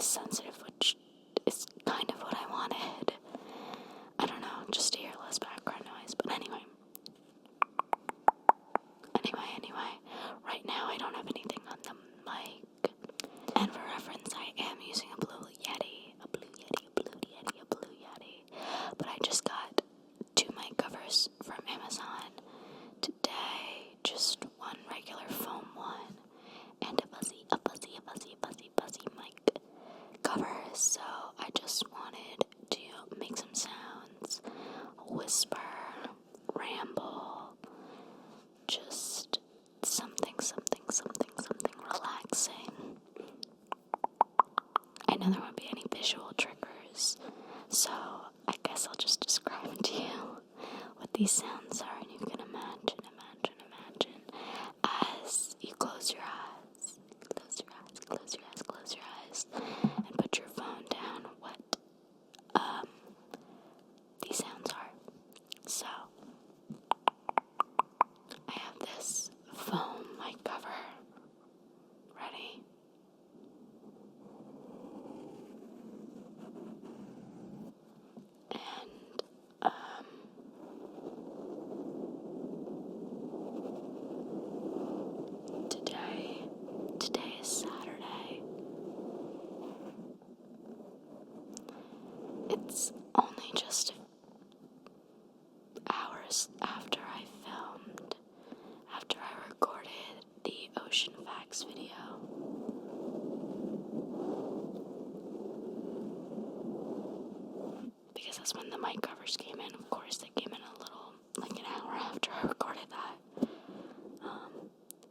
less sensitive, which is kind of what I wanted. I don't know, just to hear less background noise. But anyway, right now I don't have anything on the mic. And for reference, I am using a Blue Yeti. But I just got 2 mic covers from Amazon today. Just one regular foam one and a fuzzy mic cover. So I just wanted to make some sounds, whisper, ramble, just something relaxing. I know there won't be any visual triggers, so I guess I'll just describe to you what these sounds are, and you can imagine as you close your eyes, and put your phone down what these sounds are. So I have this foam mic cover. Ready? Today is Saturday. It's only just hours after I recorded the Ocean Facts video. Because that's when the mic covers came in. Of course, they came in an hour after I recorded that.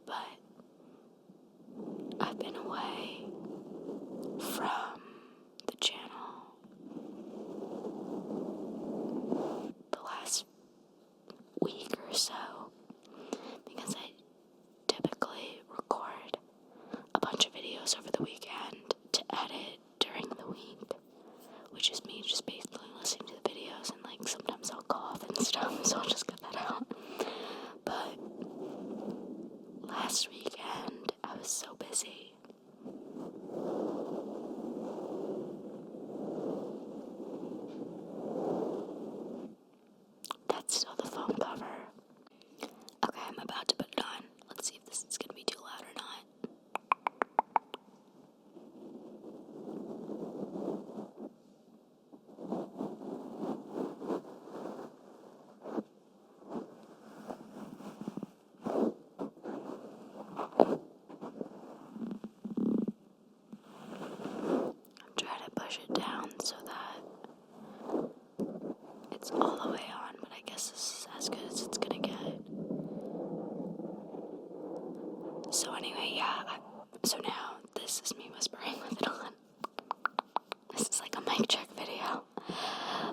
But I've been away from the channel the last week or so because I typically record a bunch of videos over the weekend to edit during the week, which is me just basically listening to the videos, and sometimes I'll cough and stuff, so I'll just cut that out. But last weekend I was so busy. That's still the foam cover. Okay, I'm about to put it on. Let's see if this is gonna be too loud or not. Try to push it down so that it's all the way on, but I guess this is as good as it's gonna get. So anyway, so now this is me whispering with it on. This is like a mic check video.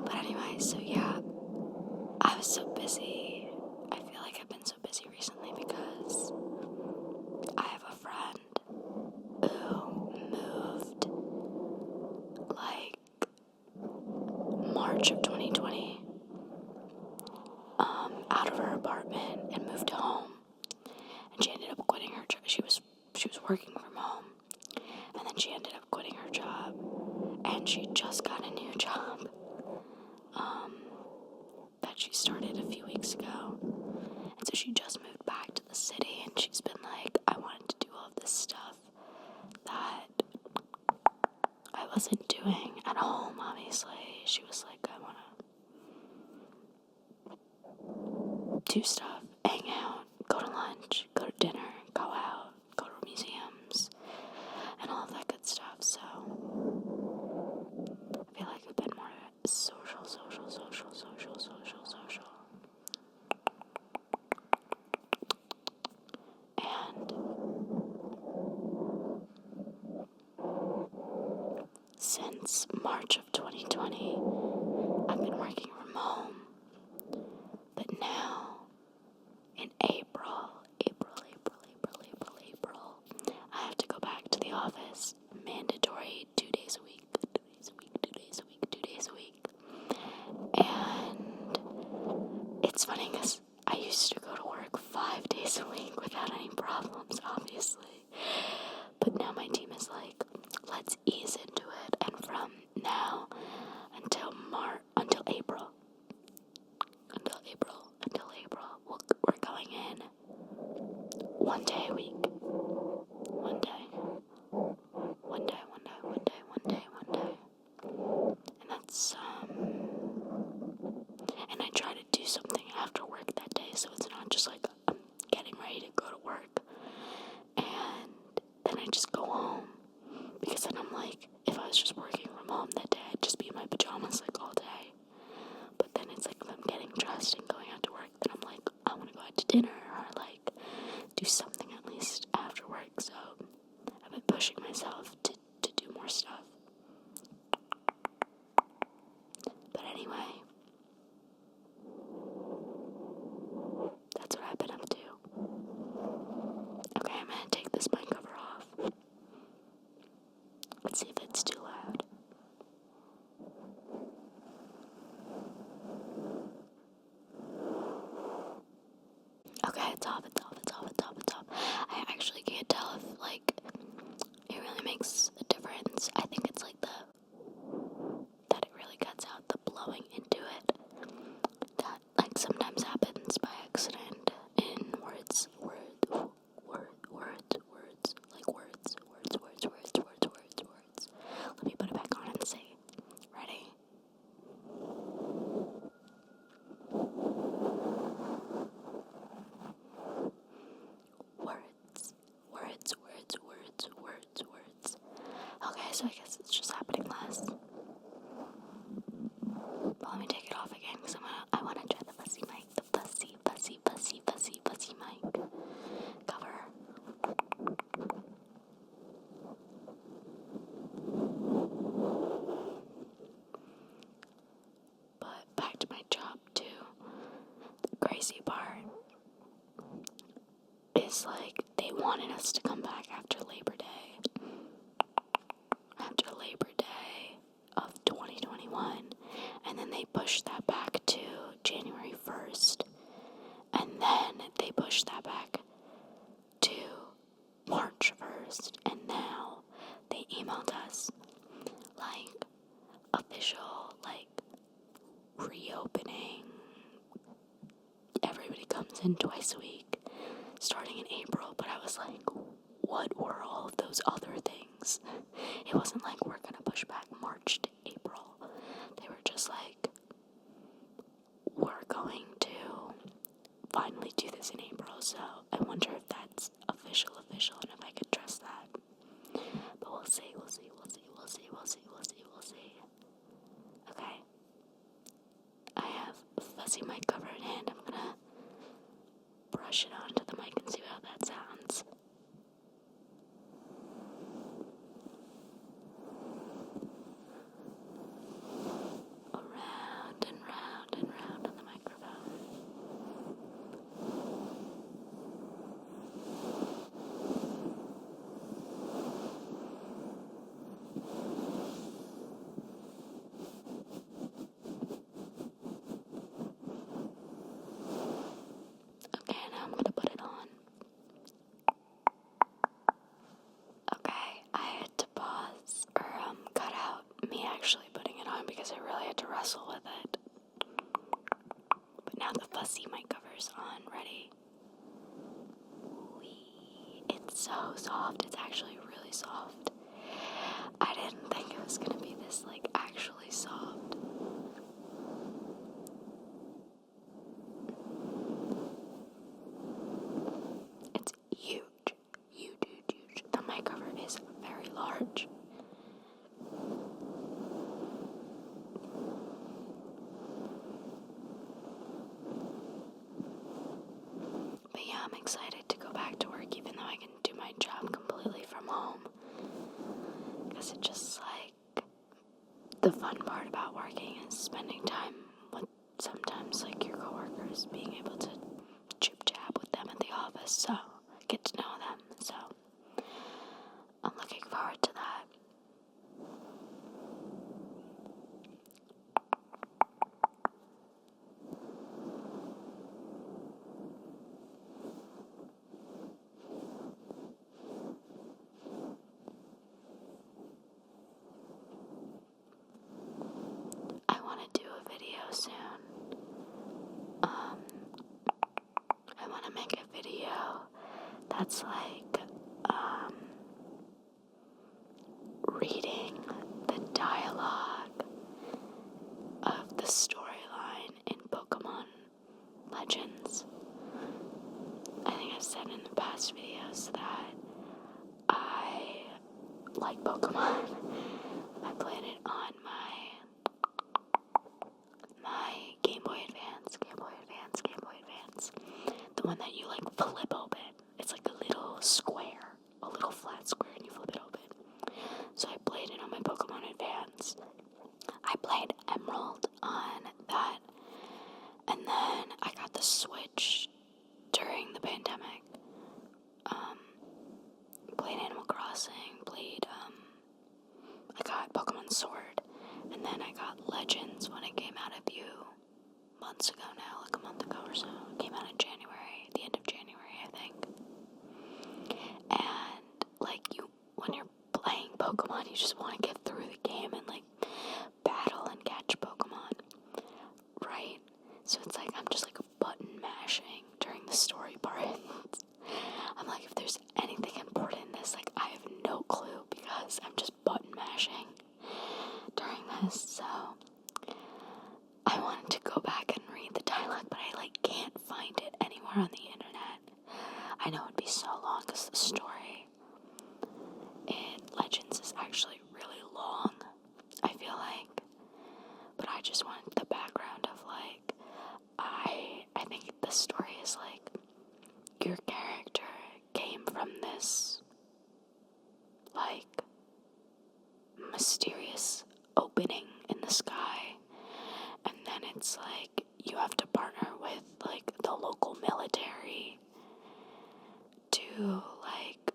But anyway, so I was so busy. I feel like I've been so busy recently because I have a friend who moved March of 2020 out of her apartment and moved home, and she ended up quitting her job. She was working from home, and then she ended up quitting her job, and she just got a new job that she started a few weeks ago. And so she just moved back to the city, and she's been like, I wanted to do all of this stuff that I wasn't doing at home, obviously. She was like, I want to do stuff, hang out, go to lunch, go to dinner, go out, go to museums, and all of that good stuff. So I feel like we've been more social. And since March of 2020, I've been working from home. But now, in April, I have to go back to the office. Mandatory 2 days a week. And it's funny because I used to go to work 5 days a week without any problems, obviously. But now my team is like, let's ease into Let's see if it's too loud. Okay, it's off. I actually can't tell if, like, it really makes a difference. I think it's like that it really cuts out the blowing into it. That, like, sometimes happens by accident in words. Let me put it back on and say, ready? Words. Okay, so I guess it's just happening less. But let me take it off again because I want to try the fussy mic. The fussy mic cover. But back to my job too. The crazy part is, like, they wanted us to come back after Labor Day. Of 2021, and then they pushed that back to January 1st, and then they pushed that back to March 1st, and now they emailed us, like, official, like, reopening. Everybody comes in twice a week, starting in April, but I was like, what were all of those other things? It wasn't like we're gonna push back March to April. They were just like, we're going to finally do this in April, so I wonder if that's official, and if I could trust that. But we'll see. Okay. I have a fuzzy mic cover in hand. I'm gonna brush it onto the mic and see how that sounds. Around and round on the microphone. Okay, now I'm gonna put it on. Okay, I had to pause or cut out me actually putting it on because I really had to wrestle with it. But now the fussy mic cover's on. Ready? Whee. It's so soft. It's actually really soft. I didn't think it was gonna be this, like, actually soft. It's huge. The mic cover is very large. But yeah, I'm excited to go back to work even though I can do my job completely from home. Because it's just like, the fun part about working is spending time with sometimes, like, your coworkers, being able to chip-chat with them at the office, so get to know them. So I'm looking forward to that. I want to do Legends, when it came out a few months ago now, like a month ago or so. It came out in January, the end of January, I think. And, like, when you're playing Pokemon, you just want to get through the game and, like, battle and catch Pokemon, right? So it's like, I'm just, like, button mashing during the story part. I'm like, if there's anything important in this, like, I have no clue because I'm just button mashing during this, so I wanted to go back and read the dialogue, but I, like, can't find it anywhere on the internet. I know it'd be so long because the story in Legends is actually really long, I feel like, but I just want the background of, like, I think the story is, like, your character came from this, like, mysterious opening in the sky, and then it's like you have to partner with, like, the local military to, like,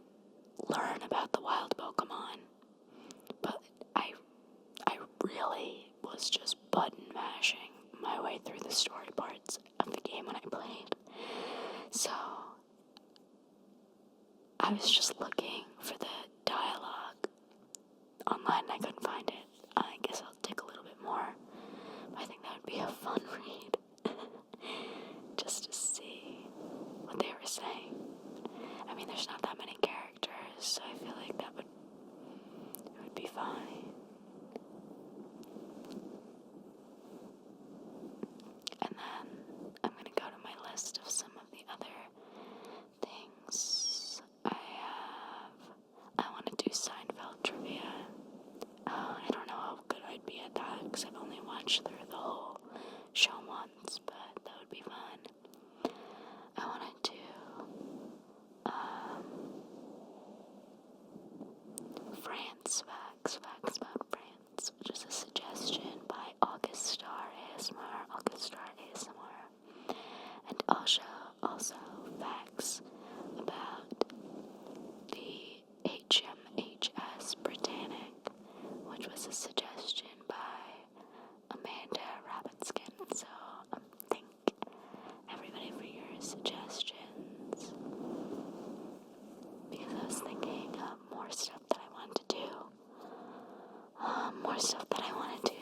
learn about the wild Pokemon. But I really was just button mashing my way through the story parts of the game when I played. So I was just looking for the dialogue online and I couldn't find it. I guess I'll dig a little bit more. I think that would be a fun read. Just to see what they were saying. I mean, there's not that many characters, so I feel like it would be fine. And then I'm gonna go to my list of some of the other things I want to do Seinfeld trivia. I don't know how good I'd be at that because I've only watched through the whole show once, but that would be fun. I want to do facts about France, which is a suggestion by August Star ASMR, and also facts about the HMHS Britannic, which was a suggestion by Amanda Rabbitskin. So thank everybody for your suggestions, because I was thinking of more stuff that I wanted to do. More stuff that I wanted to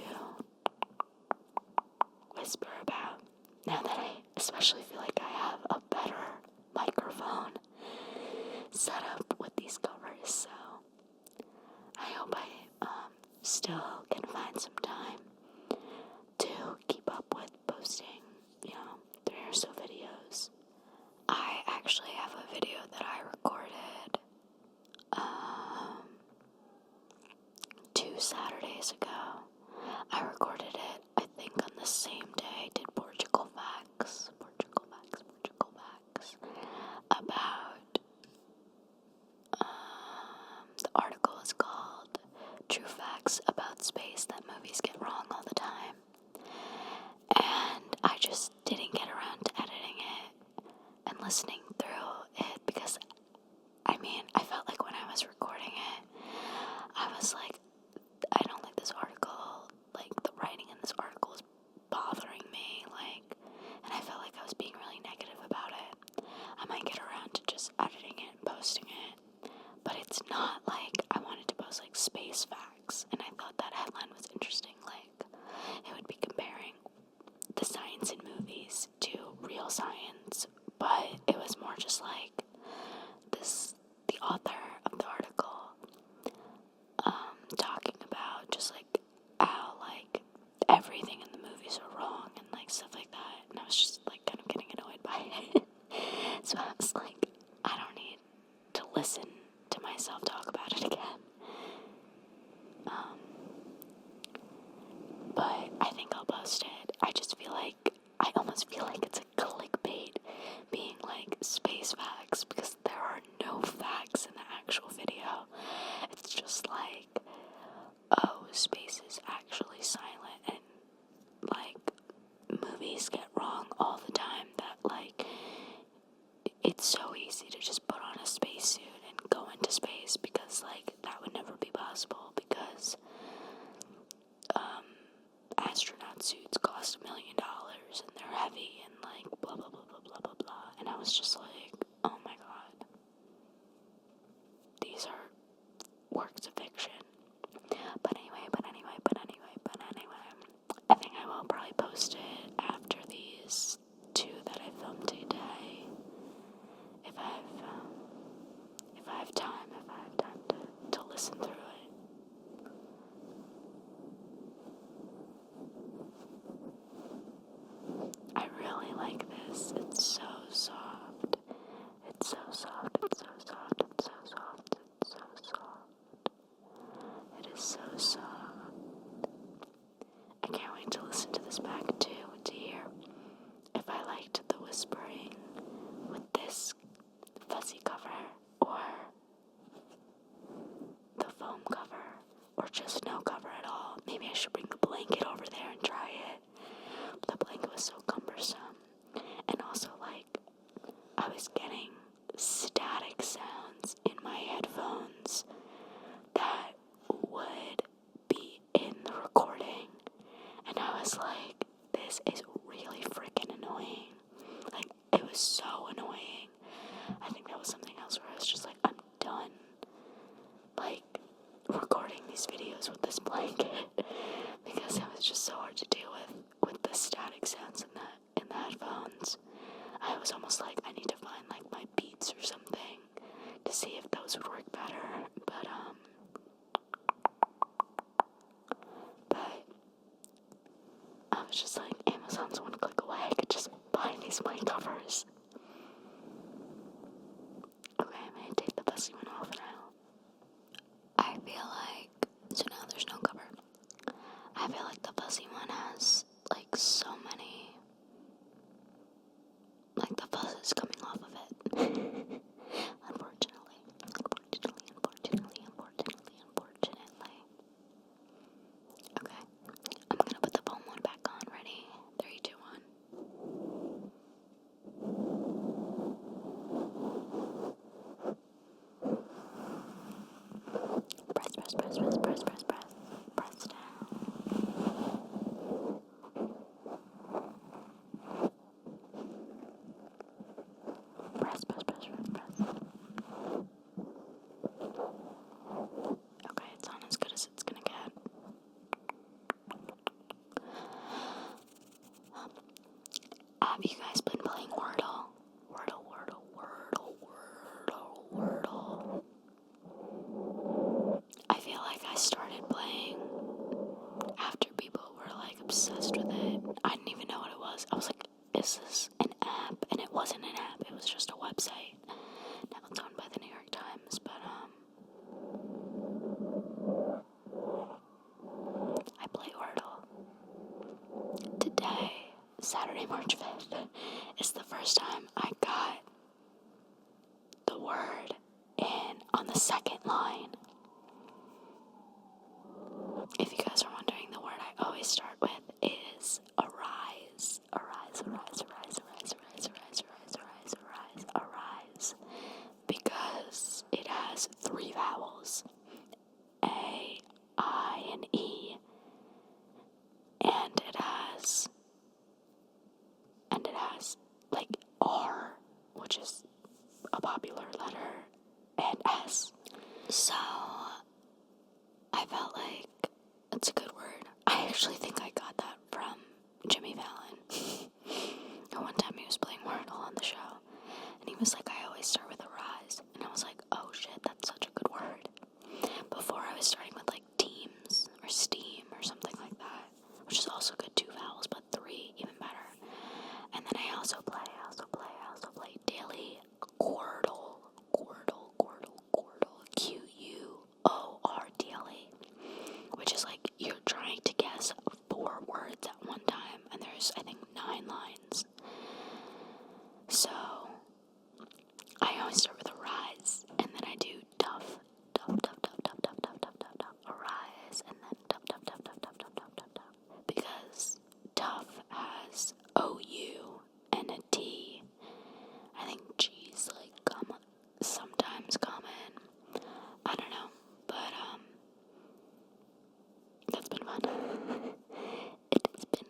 whisper about. Now that I especially feel like I have a better microphone set up with these covers, so I hope I still can find some time to keep up with posting, 3 or so videos. I actually have a video that I recorded 2 Saturdays ago. I recorded it, I think, on the same day I did Portugal Facts, about, the article is called True Facts About Space That Movies Get Wrong All the Time. And I just didn't get around to editing it and listening through it because, I felt like when I was recording it, I was like, I don't like this article, like, the writing in this article is bothering me, like, and I felt like I was being really negative about it. I might get around to just editing it and posting it, but it's not like I wanted to post, like, space facts, and I thought that headline was interesting, like, it would be comparing the science in movies to real science, but it was more just like the author of the article talking about just like how like everything in the movies are wrong and like stuff like that, and I was just like kind of getting annoyed by it. So I was like, I don't need to listen to myself talk about it again. But I think I'll post it. I almost feel like it's a clickbait being like space facts because there are no facts in the actual video. It's just like, oh, space is actually silent and like movies get wrong all the time, that like it's so easy to just put on a spacesuit and go into space because like that would never be possible because suits cost $1 million and they're heavy and like blah blah blah blah blah blah blah. And I was just like, oh my god, these are works of fiction. But anyway, I think I will probably post it after these two that I filmed today. If I have time to listen through it. I really like this. It's so soft. It's so soft. It's so soft. It's so soft. It's so soft. It is so soft. I can't wait to listen to this back too, to hear if I liked the whispering with this fuzzy cover or the foam cover or just no cover at all. Maybe I should bring the blanket over there and try it. The blanket was so cumbersome. And also, like, I was getting static sounds in my headphones that would be in the recording. And I was like, this is really freaking annoying. Like, it was so annoying. I think that was something else where I was just like, I'm done, like, recording these videos with this blanket. Because it was just so hard to deal with the static sounds in the headphones. I was almost like, I need to find like my Beats or something to see if those would work better. But I was just like, Amazon's one click away. I could just buy these mic covers. Okay, I'm gonna take the fuzzy one off now. I feel like, so now there's no cover. I feel like the fuzzy one has like so many, like the fuzz is coming off of it. Unfortunately. Okay, I'm gonna put the foam one back on. Ready? 3, 2, 1. Press down. Press. Okay, it's on as good as it's gonna get. Have you guys been playing Wordle? Wordle. I feel like I started playing after people were like obsessed with it. I didn't even know what it was. I was like, is this an app? And it wasn't an app, it was just a website. Now it's owned by the New York Times, but I play Wordle. Today, Saturday, March 5th, is the first time I got the word in on the second line. If you guys are wondering, the word I always start with is arise. Arise. Because it has 3 vowels. A, I, and E. And it has like R, which is a popular letter, and S. So I felt like it's a good word. I actually think I got that from Jimmy Fallon. And one time he was playing Wordle on the show, and he was like, I always start with arise. And I was like, oh shit, that's such a good word. Before I was starting with like teams or steam or something like that, which is also good, 2 vowels, but 3 even better. And then I also play daily Quordle, QUOR which is like you're trying to guess 4 words at one time, and there's I think 9 lines. So I always start with arise, and then I do duff, arise, and then duff, because duff has OU and a T. I think G's like sometimes common. I don't know, but that's been fun. It has been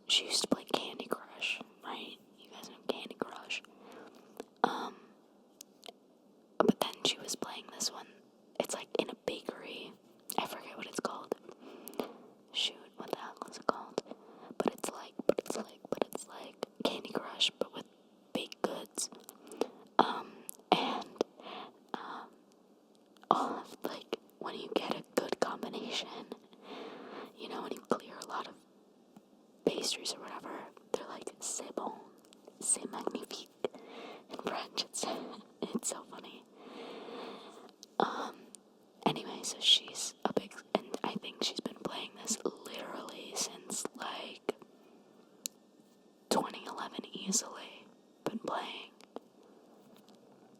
she used to play Candy Crush, right? You guys know Candy Crush. But then she was playing this one. It's like in a bakery. I forget what it's called. Shoot, what the hell is it called? But it's like Candy Crush, but with baked goods. And all of, like, when you get a good combination, you know, when you clear a lot of pastries or whatever, they're like, c'est bon, c'est magnifique in French. It's so funny. Anyway, so she's a big, and I think she's been playing this literally since, like, 2011 easily. Been playing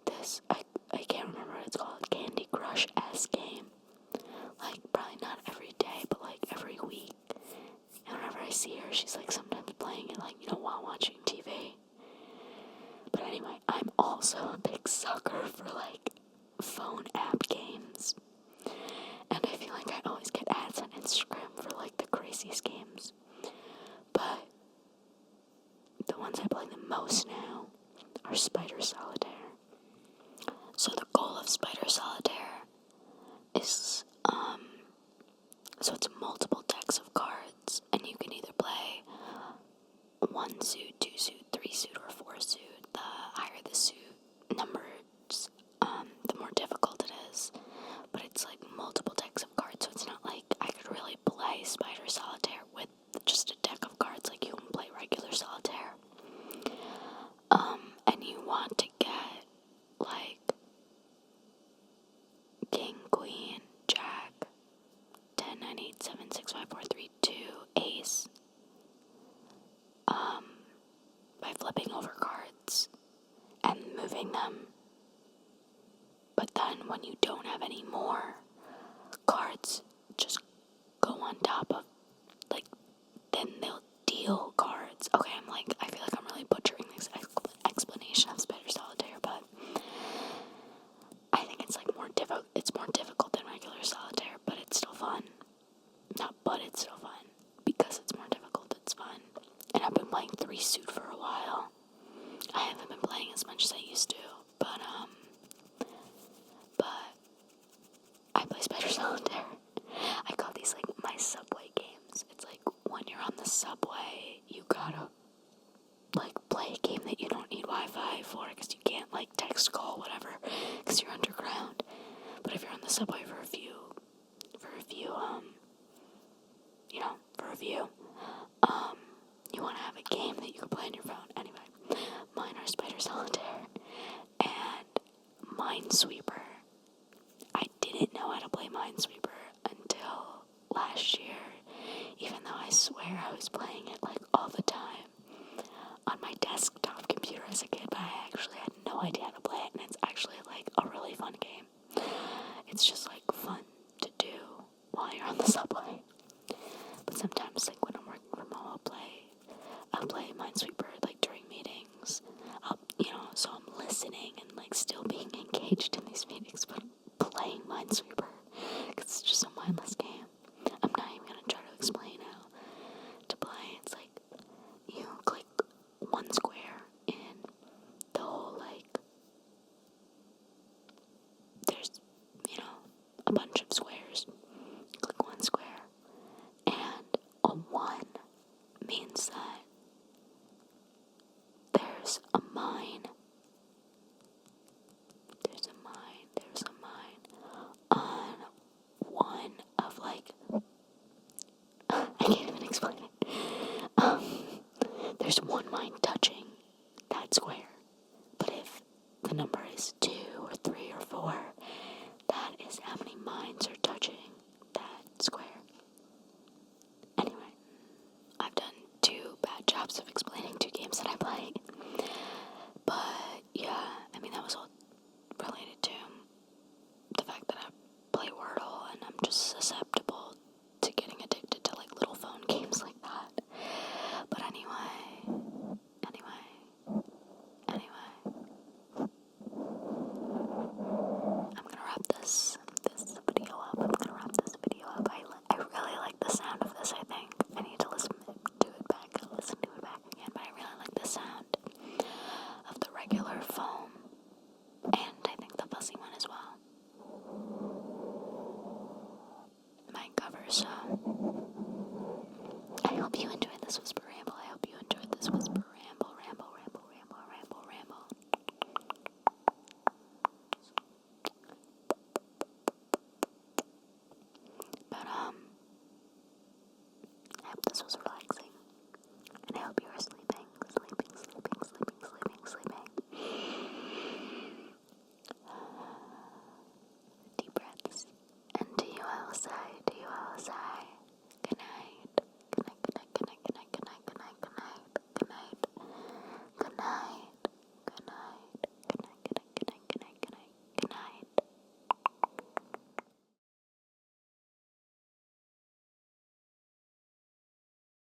this, I can't remember what it's called, Candy Crush-esque game. Like, probably not every day, but, like, every week. And whenever I see her, she's, like, sometimes playing it, like, you know, while watching TV. But anyway, I'm also a big sucker for, like, phone app games. And I feel like I always get ads on Instagram for, like, the craziest games. But the ones I play the most now are Spider Solitaire. So the goal of Spider Solitaire is, so it's multiple decks of cards, and you can either play 1 suit, 2 suit, 3 suit, or 4 suit. The higher the suit numbers, the more difficult it is. But it's like multiple decks of cards, so it's not like I could really play Spider Solitaire with just a deck of cards like you can play regular Solitaire. And you want to get, like, King, Queen, Jack, 10, 9, 8, 7, 6, 5, 4, 3, 2, Ace, by flipping over cards and moving them. But then when you don't have any more cards, just go on top of, like, then they'll deal cards. Okay, I feel like I'm really butchering this explanation of Spider Solitaire, but I think it's, like, it's more difficult than regular Solitaire, but it's still fun. It's still fun. Because it's more difficult, it's fun. And I've been playing 3 suit for a while. I haven't been playing as much as I used to, but I play Spider Solitaire. I call these, like, my subway games. It's like when you're on the subway, you gotta, like, play a game that you don't need Wi-Fi for, because you can't, like, text, call, whatever, because you're underground. But if you're on the subway for a few, you want to have a game that you can play on your phone. Anyway, mine are Spider Solitaire and Minesweeper. I didn't know how to play Minesweeper until last year, even though I swear I was playing it, like, all the time on my desktop computer as a kid, but I actually had no idea how to play it, and it's actually, like, a really fun game. It's just, like, fun to do while you're on the subway. But sometimes, like, when I'm working from home, I'll play Minesweeper, like, during meetings. So I'm listening and, like, still being engaged in these meetings, but playing Minesweeper, because it's just a mindless game. I'm not even going to try to explain how to play. It's like, you click one square in the whole, like, there's, a bunch of squares. You click one square, and a 1 means that there's a mine. There's a mine on one of, like, I can't even explain it. There's one mine touching that square. But if the number is 2 or 3 or 4, that is how many mines are touching that square. Anyway, I've done 2 bad jobs of explaining 2 games that I play. But yeah, I mean, that was all related to the fact that I play Wordle, and I'm just susceptible to getting addicted to, like, little phone games like that. But anyway, I'm gonna wrap this video up. I really like the sound of this, I think. I need to listen to it back. this whisper